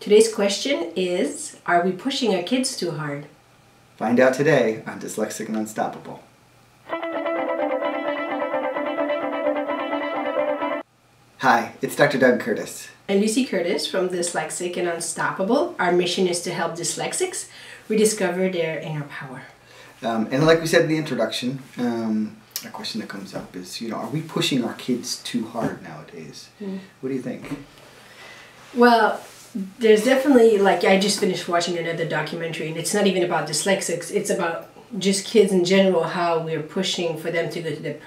Today's question is, are we pushing our kids too hard? Find out today on Dyslexic and Unstoppable. Hi, it's Dr. Doug Curtis. And Lucy Curtis from Dyslexic and Unstoppable. Our mission is to help dyslexics rediscover their inner power. And like we said in the introduction, a question that comes up is, are we pushing our kids too hard nowadays? What do you think? Well, there's definitely, I just finished watching another documentary, and it's not even about dyslexics, it's about just kids in general, how we're pushing for them to go to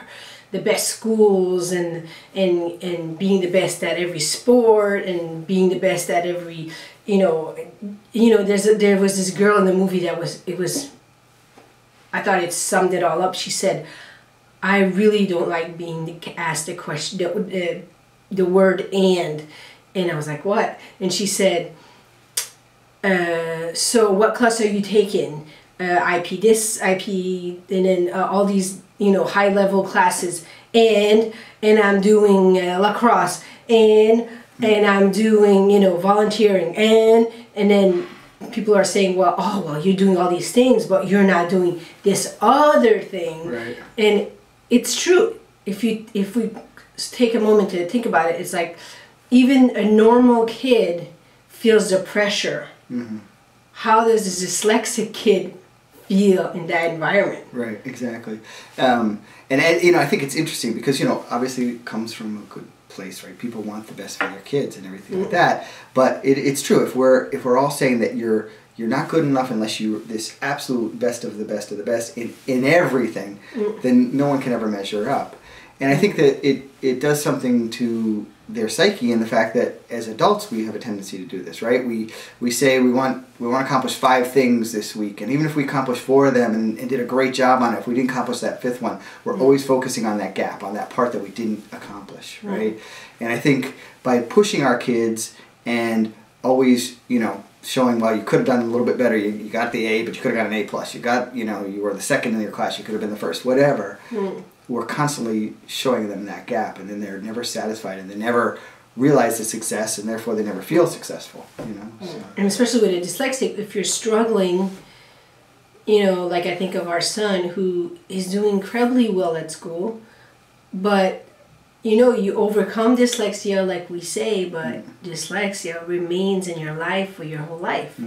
the best schools and being the best at every sport and being the best at every, there was this girl in the movie that I thought it summed it all up. She said, I really don't like being asked the question, the word and I was like, what? And she said, so what class are you taking? IP this, IP, and then all these, high-level classes, and I'm doing lacrosse, and I'm doing, volunteering, and then people are saying, well, you're doing all these things, but you're not doing this other thing. Right. And it's true. If we take a moment to think about it, it's like, even a normal kid feels the pressure. Mm-hmm. How does a dyslexic kid feel in that environment? Right, exactly. And I think it's interesting because, obviously it comes from a good place, right? People want the best for their kids and everything like that. But it's true. If we're all saying that you're not good enough unless you're this absolute best of the best of the best in everything, then no one can ever measure up. And I think that it does something to their psyche in the fact that as adults we have a tendency to do this, right? We say we want to accomplish 5 things this week, and even if we accomplish 4 of them and did a great job on it, if we didn't accomplish that 5th one, we're always focusing on that gap, on that part that we didn't accomplish, right? And I think by pushing our kids and always, showing, well, you could have done a little bit better, you got the A, but you could have got an A+, you got, you were the second in your class, you could have been the first, whatever. We're constantly showing them that gap, and then they're never satisfied, and they never realize the success, and therefore they never feel successful. So. And especially with a dyslexic, if you're struggling, like I think of our son who is doing incredibly well at school, but you overcome dyslexia, like we say, but dyslexia remains in your life for your whole life.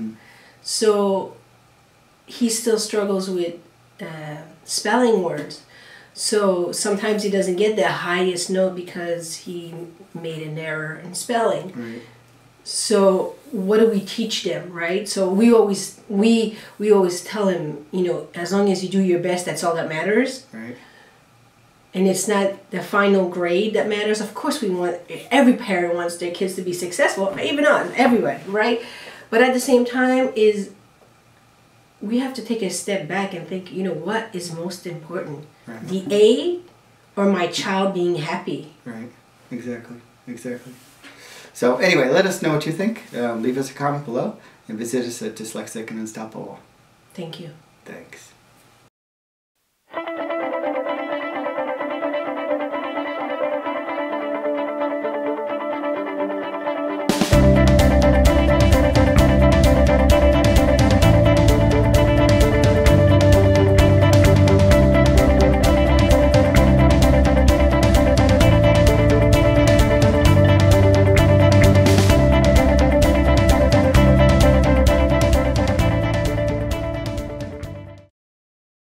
So he still struggles with spelling words. So sometimes he doesn't get the highest note because he made an error in spelling. Right. So what do we teach them, right? So we always tell him, as long as you do your best, that's all that matters. Right. And it's not the final grade that matters. Of course every parent wants their kids to be successful, even not everyone, right? But at the same time we have to take a step back and think, what is most important? Right. The A or my child being happy? Right, exactly. So anyway, let us know what you think. Leave us a comment below and visit us at Dyslexic and Unstoppable. Thank you. Thanks.